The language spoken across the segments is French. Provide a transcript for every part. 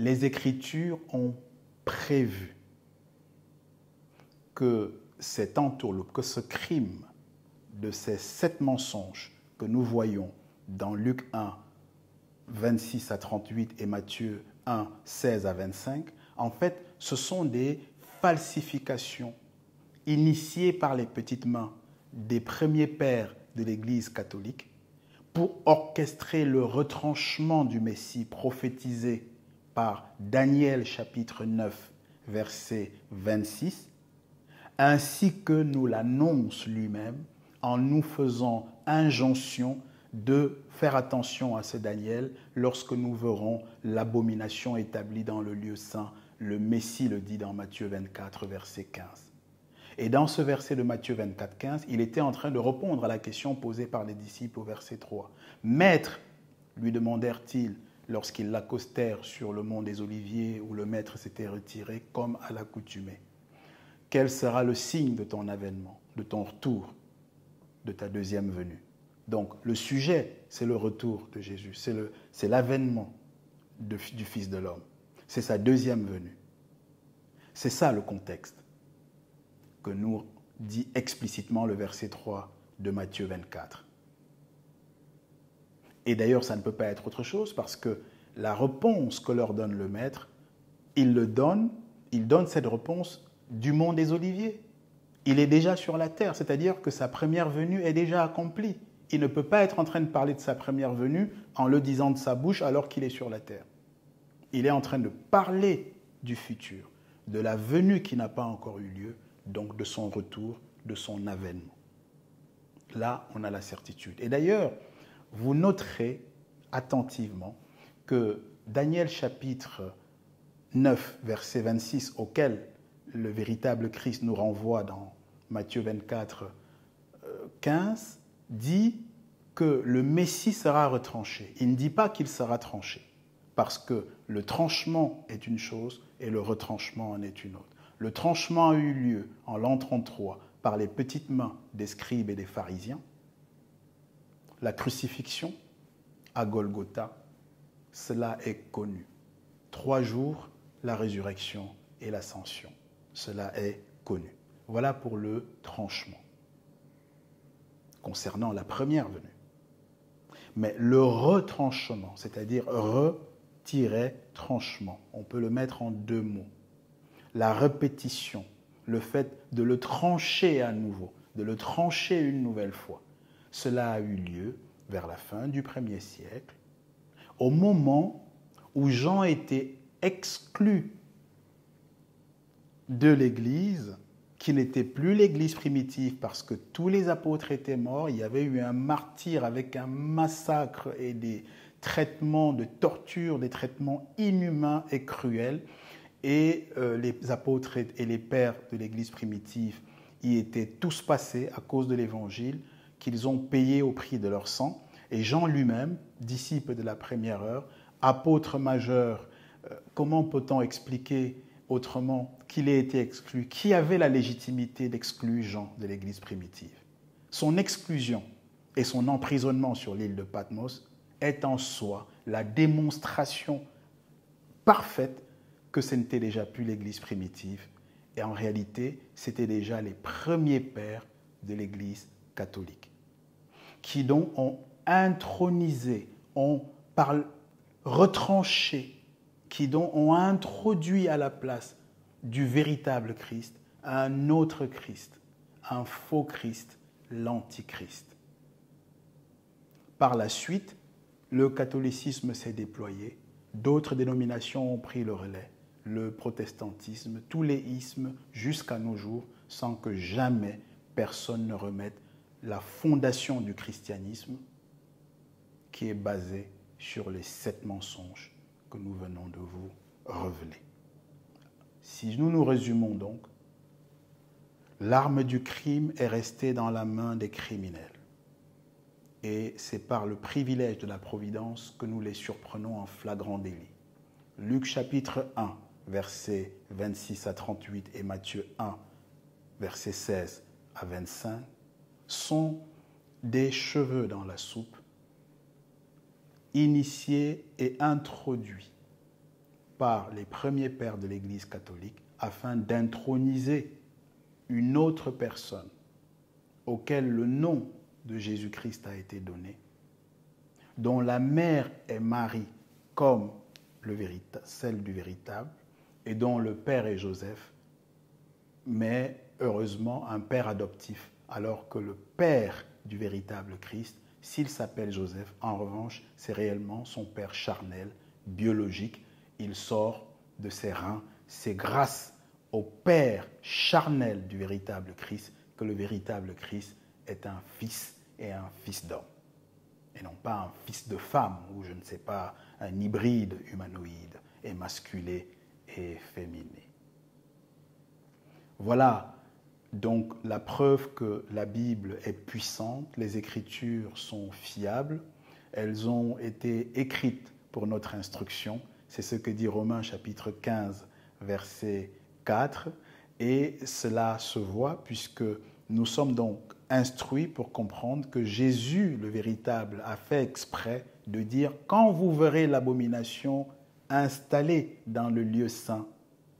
les Écritures ont prévu que cette entourloupe, que ce crime de ces 7 mensonges que nous voyons dans Luc 1, 26 à 38 et Matthieu 1, 16 à 25, en fait, ce sont des falsifications initiées par les petites mains des premiers pères de l'Église catholique pour orchestrer le retranchement du Messie prophétisé par Daniel chapitre 9, verset 26, ainsi que nous l'annonce lui-même en nous faisant injonction de faire attention à ce Daniel lorsque nous verrons l'abomination établie dans le lieu saint. Le Messie le dit dans Matthieu 24, verset 15. Et dans ce verset de Matthieu 24, 15, il était en train de répondre à la question posée par les disciples au verset 3. « Maître, lui demandèrent-ils lorsqu'ils l'accostèrent sur le mont des Oliviers où le Maître s'était retiré comme à l'accoutumée. Quel sera le signe de ton avènement, de ton retour, de ta deuxième venue ?» Donc le sujet, c'est le retour de Jésus, c'est l'avènement du Fils de l'homme. C'est sa deuxième venue. C'est ça le contexte que nous dit explicitement le verset 3 de Matthieu 24. Et d'ailleurs, ça ne peut pas être autre chose parce que la réponse que leur donne le Maître, il donne cette réponse du mont des Oliviers. Il est déjà sur la terre, c'est-à-dire que sa première venue est déjà accomplie. Il ne peut pas être en train de parler de sa première venue en le disant de sa bouche alors qu'il est sur la terre. Il est en train de parler du futur, de la venue qui n'a pas encore eu lieu, donc de son retour, de son avènement. Là, on a la certitude. Et d'ailleurs, vous noterez attentivement que Daniel chapitre 9, verset 26, auquel le véritable Christ nous renvoie dans Matthieu 24, 15, dit que le Messie sera retranché. Il ne dit pas qu'il sera tranché, parce que le tranchement est une chose et le retranchement en est une autre. Le tranchement a eu lieu en l'an 33 par les petites mains des scribes et des pharisiens. La crucifixion à Golgotha, cela est connu. 3 jours, la résurrection et l'ascension, cela est connu. Voilà pour le tranchement concernant la première venue. Mais le retranchement, c'est-à-dire re-tranchement, on peut le mettre en 2 mots. La répétition, le fait de le trancher à nouveau, de le trancher une nouvelle fois, cela a eu lieu vers la fin du 1er siècle, au moment où Jean était exclu de l'Église, qui n'était plus l'Église primitive parce que tous les apôtres étaient morts, il y avait eu un martyre avec un massacre et des traitements de torture, des traitements inhumains et cruels, et les apôtres et les pères de l'Église primitive y étaient tous passés à cause de l'Évangile qu'ils ont payé au prix de leur sang. Et Jean lui-même, disciple de la première heure, apôtre majeur, comment peut-on expliquer autrement qu'il ait été exclu? Qui avait la légitimité d'exclure Jean de l'Église primitive? Son exclusion et son emprisonnement sur l'île de Patmos est en soi la démonstration parfaite que ce n'était déjà plus l'Église primitive. Et en réalité, c'était déjà les premiers pères de l'Église catholique, qui donc ont intronisé, ont retranché, qui donc ont introduit à la place du véritable Christ un autre Christ, un faux Christ, l'Antichrist. Par la suite, le catholicisme s'est déployé, d'autres dénominations ont pris le relais, le protestantisme, tous les ismes jusqu'à nos jours, sans que jamais personne ne remette la fondation du christianisme qui est basée sur les 7 mensonges que nous venons de vous révéler. Si nous nous résumons donc, l'arme du crime est restée dans la main des criminels. Et c'est par le privilège de la providence que nous les surprenons en flagrant délit. Luc chapitre 1, versets 26 à 38 et Matthieu 1, versets 16 à 25 sont des cheveux dans la soupe, initiés et introduits par les premiers pères de l'Église catholique afin d'introniser une autre personne auquel le nom de Jésus-Christ a été donné, dont la mère est Marie comme celle du véritable, et dont le père est Joseph, mais heureusement un père adoptif, alors que le père du véritable Christ, s'il s'appelle Joseph, en revanche, c'est réellement son père charnel, biologique. Il sort de ses reins. C'est grâce au père charnel du véritable Christ que le véritable Christ est un fils et un fils d'homme. Et non pas un fils de femme, ou je ne sais pas, un hybride humanoïde, émasculé et féminin. Voilà donc la preuve que la Bible est puissante, les Écritures sont fiables, elles ont été écrites pour notre instruction. C'est ce que dit Romains chapitre 15, verset 4. Et cela se voit puisque nous sommes donc instruits pour comprendre que Jésus, le véritable, a fait exprès de dire « Quand vous verrez l'abomination installée dans le lieu saint,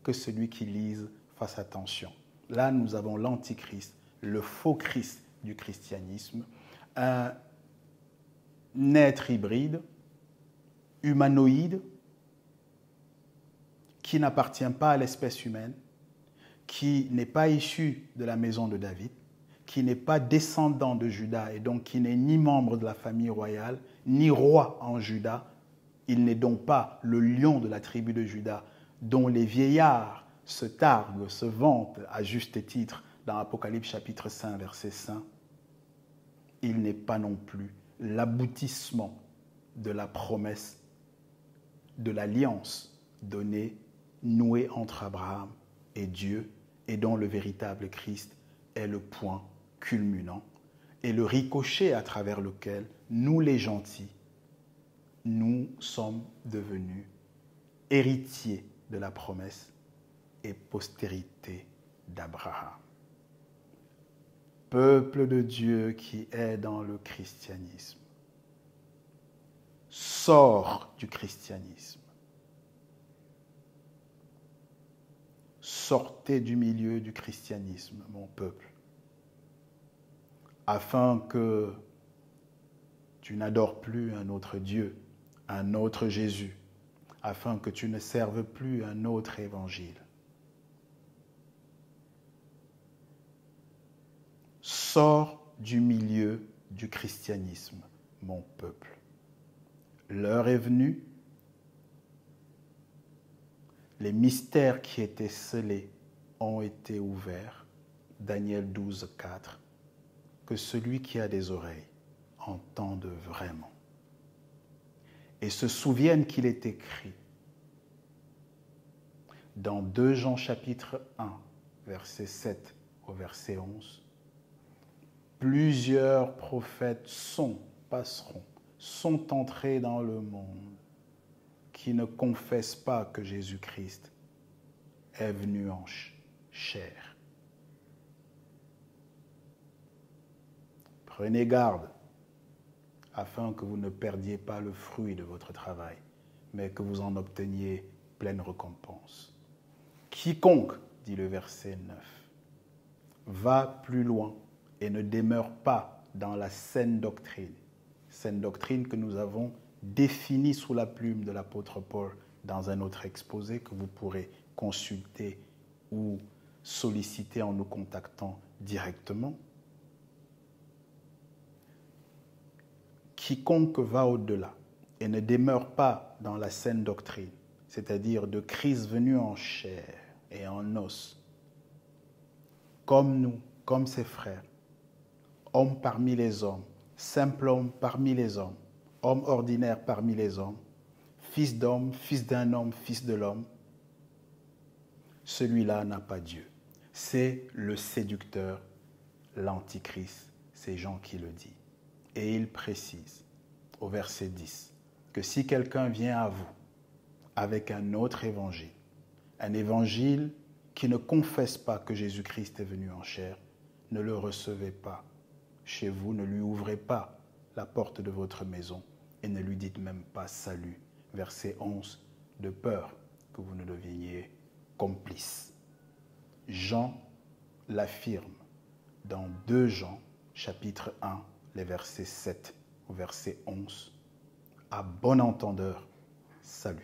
que celui qui lise fasse attention. » Là, nous avons l'antichrist, le faux Christ du christianisme, un être hybride, humanoïde, qui n'appartient pas à l'espèce humaine, qui n'est pas issu de la maison de David, qui n'est pas descendant de Juda et donc qui n'est ni membre de la famille royale, ni roi en Juda. Il n'est donc pas le lion de la tribu de Juda dont les vieillards se targuent, se vantent à juste titre dans Apocalypse chapitre 5, verset 5. Il n'est pas non plus l'aboutissement de la promesse de l'alliance donnée, nouée entre Abraham et Dieu, et dont le véritable Christ est le point culminant et le ricochet à travers lequel nous les gentils, nous sommes devenus héritiers de la promesse et postérité d'Abraham. Peuple de Dieu qui est dans le christianisme, sors du christianisme. Sortez du milieu du christianisme, mon peuple, afin que tu n'adores plus un autre Dieu, un autre Jésus, afin que tu ne serves plus un autre évangile. Sors du milieu du christianisme, mon peuple. L'heure est venue. Les mystères qui étaient scellés ont été ouverts. Daniel 12, 4. Que celui qui a des oreilles entende vraiment. Et se souvienne qu'il est écrit dans 2 Jean chapitre 1, verset 7 au verset 11. Plusieurs prophètes passeront, sont entrés dans le monde qui ne confessent pas que Jésus-Christ est venu en chair. Prenez garde afin que vous ne perdiez pas le fruit de votre travail, mais que vous en obteniez pleine récompense. Quiconque, dit le verset 9, va plus loin et ne demeure pas dans la saine doctrine que nous avons définie sous la plume de l'apôtre Paul dans un autre exposé que vous pourrez consulter ou solliciter en nous contactant directement. Quiconque va au-delà et ne demeure pas dans la saine doctrine, c'est-à-dire de Christ venu en chair et en os, comme nous, comme ses frères, homme parmi les hommes, simple homme parmi les hommes, homme ordinaire parmi les hommes, fils d'homme, fils d'un homme, fils de l'homme, celui-là n'a pas Dieu. C'est le séducteur, l'antichrist, c'est Jean qui le dit. Et il précise au verset 10 que si quelqu'un vient à vous avec un autre évangile, un évangile qui ne confesse pas que Jésus-Christ est venu en chair, ne le recevez pas chez vous, ne lui ouvrez pas la porte de votre maison et ne lui dites même pas salut. Verset 11, de peur que vous ne deveniez complices. Jean l'affirme dans 2 Jean, chapitre 1, les versets 7 au verset 11. À bon entendeur, salut.